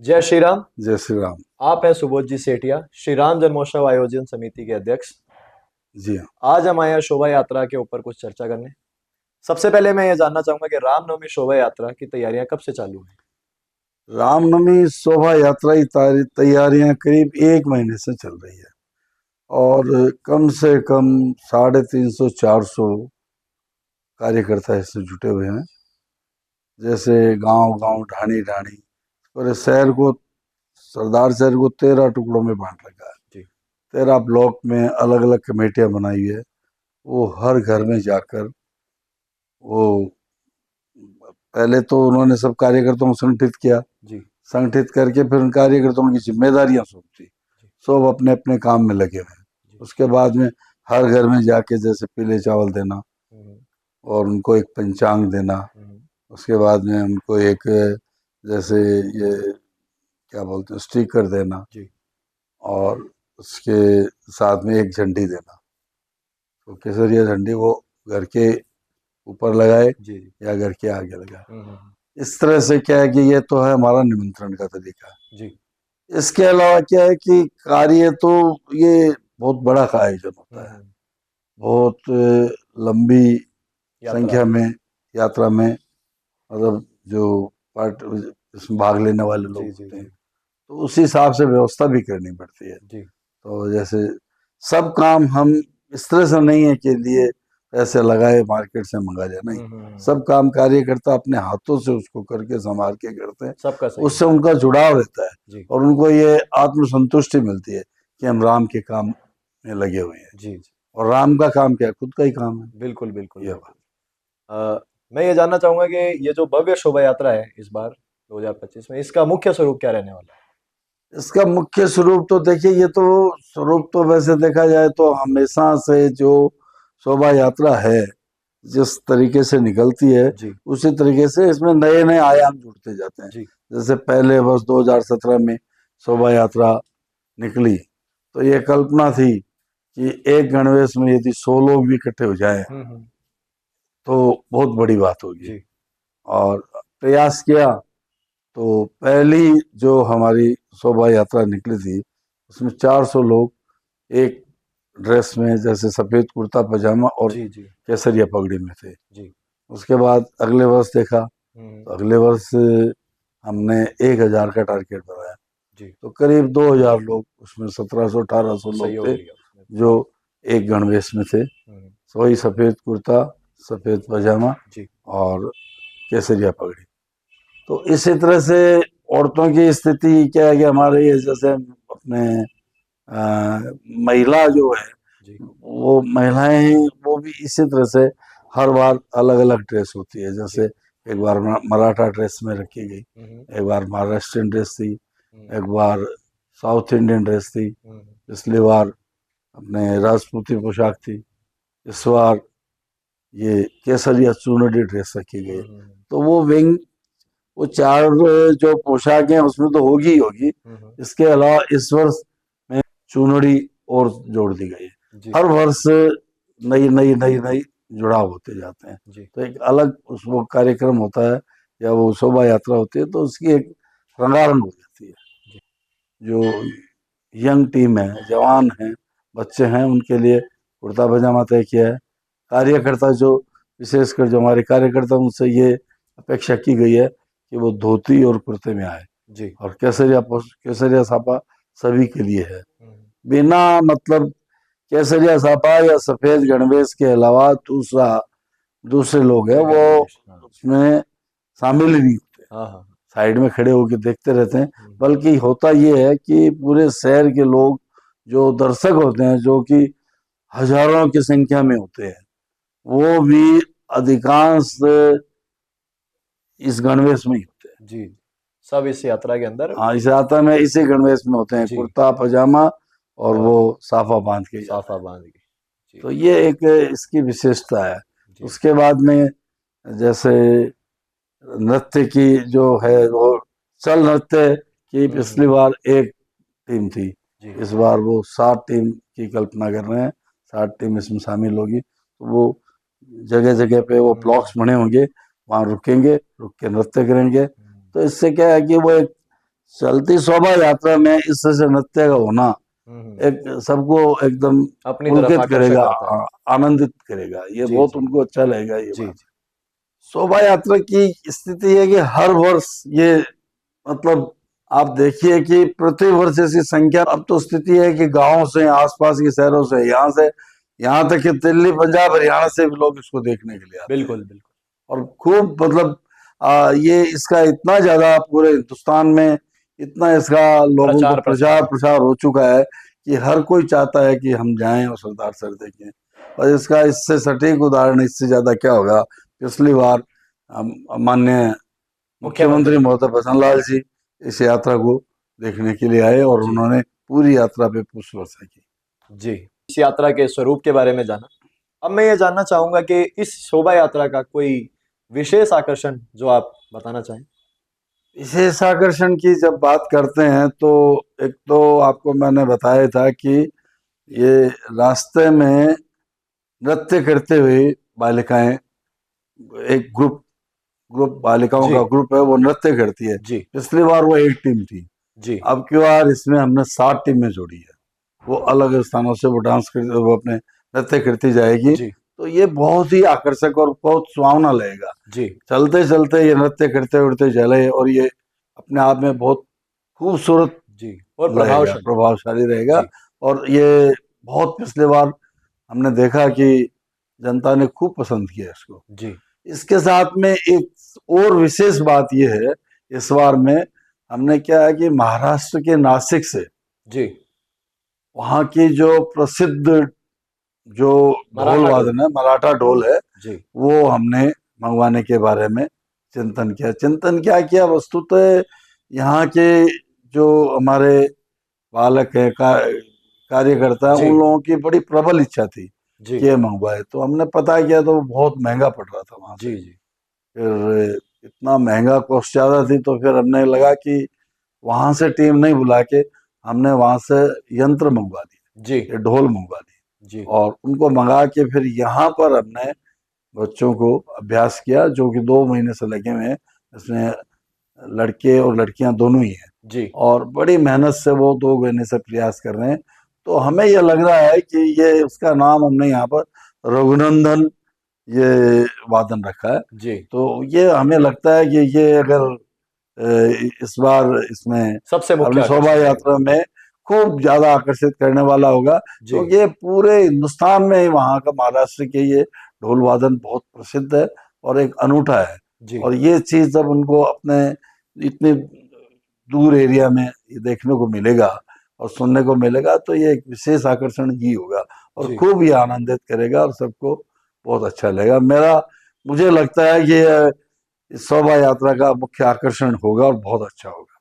जय श्री राम। जय श्री राम। आप हैं सुबोध जी सेठिया, श्री राम जन्मोत्सव आयोजन समिति के अध्यक्ष। जी हाँ। आज हम आए हैं शोभा यात्रा के ऊपर कुछ चर्चा करने। सबसे पहले मैं ये जानना चाहूंगा कि रामनवमी शोभा यात्रा की तैयारियां कब से चालू हैं? रामनवमी शोभा यात्रा की तैयारियां करीब 1 महीने से चल रही है और कम से कम 350-400 कार्यकर्ता इससे जुटे हुए हैं। जैसे गांव गांव, ढाणी ढाणी, पूरे शहर को, सरदार शहर को 13 टुकड़ों में बांट रखा है। जी। 13 ब्लॉक में अलग अलग कमेटियां बनाई है। वो हर घर में जाकर वो पहले तो उन्होंने सब कार्यकर्ताओं को संगठित किया। जी। संगठित करके फिर उन कार्यकर्ताओं की जिम्मेदारियां सौंपी। सब अपने अपने काम में लगे हुए हैं। उसके बाद में हर घर में जाके जैसे पीले चावल देना और उनको एक पंचांग देना। उसके बाद में उनको एक जैसे ये क्या बोलते हैं स्टिकर देना और उसके साथ में एक झंडी देना। तो केसरिया झंडी वो घर के ऊपर लगाए या घर के आगे लगाए। इस तरह से क्या है कि ये तो है हमारा निमंत्रण का तरीका जी। इसके अलावा क्या है कि कार्य तो ये बहुत बड़ा का आयोजन होता है। बहुत लंबी संख्या में यात्रा में मतलब जो इसमें भाग लेने वाले लोग होते हैं, तो उसी हिसाब से व्यवस्था भी करनी पड़ती है जी। तो जैसे सब काम हम इस तरह से नहीं है कि लिए ऐसे लगाए मार्केट से मंगा लिया, नहीं। सब काम कार्यकर्ता अपने हाथों से उसको करके संभाल के करते हैं। सबका उससे उनका जुड़ाव रहता है और उनको ये आत्मसंतुष्टि मिलती है कि हम राम के काम में लगे हुए हैं जी। और राम का काम क्या है, खुद का ही काम है। बिल्कुल बिल्कुल। ये बात मैं ये जानना चाहूंगा कि ये जो भव्य शोभा यात्रा है इस बार 2025 में, इसका मुख्य स्वरूप क्या रहने वाला है? इसका मुख्य स्वरूप तो देखिए, ये तो स्वरूप तो वैसे देखा जाए तो हमेशा से जो शोभा यात्रा है जिस तरीके से निकलती है उसी तरीके से इसमें नए नए आयाम जुड़ते जाते हैं। जैसे पहले वर्ष 2017 में शोभा यात्रा निकली तो ये कल्पना थी कि एक गणवेश में यदि 100 लोग भी इकट्ठे हो जाए तो बहुत बड़ी बात होगी। और प्रयास किया तो पहली जो हमारी शोभा यात्रा निकली थी उसमें 400 लोग एक ड्रेस में, जैसे सफेद कुर्ता पजामा और केसरिया पगड़ी में थे जी। उसके बाद अगले वर्ष देखा तो अगले वर्ष हमने 1000 का टारगेट बनाया जी। तो करीब 2000 लोग उसमें 1700-1800 लोग थे जो एक गणवेश में थे। वही सफेद कुर्ता, सफेद पजामा और केसरिया पगड़ी। तो इसी तरह से औरतों की स्थिति क्या है कि हमारे ये जैसे अपने महिला जो है वो महिलाएं वो भी इसी तरह से हर बार अलग अलग ड्रेस होती है। जैसे एक बार मराठा ड्रेस में रखी गई, एक बार महाराष्ट्रियन ड्रेस थी, एक बार साउथ इंडियन ड्रेस थी, पिछली बार अपने राजपूती पोशाक थी, इस बार ये केसरिया चुनरी ड्रेस रखी गई। तो वो विंग वो 4 जो पोशाक है उसमें तो होगी ही होगी। इसके अलावा इस वर्ष में चुनरी और जोड़ दी गई है। हर वर्ष नई नई नई नई जुड़ाव होते जाते हैं। तो एक अलग उसको कार्यक्रम होता है या वो शोभा यात्रा होती है तो उसकी एक रंगारंग हो जाती है। जो यंग टीम है, जवान हैं, बच्चे हैं, उनके लिए कुर्ता पजामा तय किया है। कार्यकर्ता जो विशेषकर जो हमारे कार्यकर्ता उनसे ये अपेक्षा की गई है कि वो धोती और कुर्ते में आए जी। और केसरिया साफा सभी के लिए है। बिना मतलब केसरिया साफा या सफेद गणवेश के अलावा दूसरे लोग हैं वो उसमें शामिल ही नहीं होते, साइड में खड़े होकर देखते रहते हैं। बल्कि होता ये है कि पूरे शहर के लोग जो दर्शक होते हैं, जो कि हजारों की संख्या में होते हैं, वो भी अधिकांश इस गणवेश में ही होते हैं जी। सब इस यात्रा के अंदर, हाँ, इस यात्रा में इसी गणवेश में होते हैं, कुर्ता पजामा और वो साफा बांध के। तो ये एक इसकी विशेषता है। उसके बाद में जैसे नृत्य की जो है वो चल नृत्य की पिछली बार एक टीम थी, इस बार वो 7 टीम की कल्पना कर रहे हैं। 7 टीम इसमें शामिल होगी। तो वो जगह जगह पे वो ब्लॉक्स बने होंगे, वहाँ रुकेंगे, रुक के नृत्य करेंगे। तो इससे क्या है कि वो एक चलती शोभा यात्रा में इस तरह से नृत्य का होना एक सबको एकदम अपनी तरफ पुलकित आकर्षक करेगा, करता है। आनंदित करेगा, ये जी, बहुत जी। उनको अच्छा लगेगा ये जी, बात। जी। शोभा यात्रा की स्थिति है कि हर वर्ष ये मतलब आप देखिए कि प्रति वर्ष ऐसी संख्या, अब तो स्थिति है कि गांव से, आसपास के शहरों से, यहाँ तक कि दिल्ली, पंजाब, हरियाणा से भी लोग इसको देखने के लिए आते हैं। बिल्कुल, बिल्कुल। और खूब मतलब ये इसका इतना ज्यादा पूरे हिंदुस्तान में इतना इसका लोगों को प्रचार प्रसार प्रचार है। प्रसार हो चुका है कि हर कोई चाहता है कि हम जाएं और सरदार सर देखें। और इसका इससे सटीक उदाहरण इससे ज्यादा क्या होगा। पिछली बार माननीय मुख्यमंत्री मुख्यमंत्री। ममता बसंत लाल जी इस यात्रा को देखने के लिए आए और जी, उन्होंने पूरी यात्रा पे पुष्प वर्षा की। जी। इस यात्रा के स्वरूप के बारे में जाना। अब मैं ये जानना चाहूँगा कि इस शोभा यात्रा का कोई विशेष आकर्षण जो आप बताना चाहें? विशेष आकर्षण की जब बात करते हैं तो एक तो आपको मैंने बताया था कि ये रास्ते में नृत्य करते हुए बालिकाएं, एक ग्रुप ग्रुप बालिकाओं जी, का ग्रुप है, वो नृत्य करती है। जी, पिछली बार वो एक टीम थी, जी, अब की बार इसमें हमने 7 टीमें जोड़ी है। वो अलग स्थानों से वो डांस कर, वो अपने नृत्य करती जाएगी। जी, तो ये बहुत ही आकर्षक और बहुत सुहावना लगेगा। जी, चलते चलते ये नृत्य करते उड़ते चले और ये अपने आप में बहुत खूबसूरत जी और लगेगा, प्रभावशाली। प्रभावशाली रहेगा। जी, और ये बहुत पिछले बार हमने देखा कि जनता ने खूब पसंद किया इसको। जी, इसके साथ में एक और विशेष बात यह है, इस बार में हमने क्या है कि महाराष्ट्र के नासिक से जी। वहाँ की जो प्रसिद्ध जो ढोल मराठा ढोल। वादन है, मराठा ढोल है, जी, वो हमने मंगवाने के बारे में चिंतन क्या किया। वस्तुतः यहाँ के जो हमारे बालक है, कार्यकर्ता है, जी, उन लोगों की बड़ी प्रबल इच्छा थी जी, कि ये मंगवाए। तो हमने पता किया तो वो बहुत महंगा पड़ रहा था वहां से। जी, जी, फिर इतना महंगा, कॉस्ट ज्यादा थी, तो फिर हमने लगा कि वहां से टीम नहीं बुला के हमने वहां से यंत्र मंगवा जी, दिए, ये ढोल मंगवा दिए। जी, और उनको मंगा के फिर यहाँ पर हमने बच्चों को अभ्यास किया, जो कि 2 महीने से लगे हुए हैं। इसमें लड़के और लड़कियां दोनों ही हैं जी, और बड़ी मेहनत से वो 2 महीने से प्रयास कर रहे हैं। तो हमें ये लग रहा है कि ये उसका नाम हमने यहाँ पर रघुनंदन ये वादन रखा है। जी। तो ये हमें लगता है कि ये अगर इस बार इसमें सबसे मुख्य अपनी शोभा आकर्षण रहेगा। यात्रा में खूब ज्यादा आकर्षित करने वाला होगा, जी, क्योंकि ये पूरे हिंदुस्तान में ही वहाँ का, महाराष्ट्र के ये ढोल वादन बहुत प्रसिद्ध है और एक अनूठा है। जी, और ये चीज जब उनको अपने इतने दूर एरिया में ये देखने को मिलेगा और सुनने को मिलेगा, तो ये एक विशेष आकर्षण ही होगा और जी। खूब ये आनंदित करेगा और सबको बहुत अच्छा लगेगा। मुझे लगता है कि ये इस शोभा यात्रा का मुख्य आकर्षण होगा और बहुत अच्छा होगा।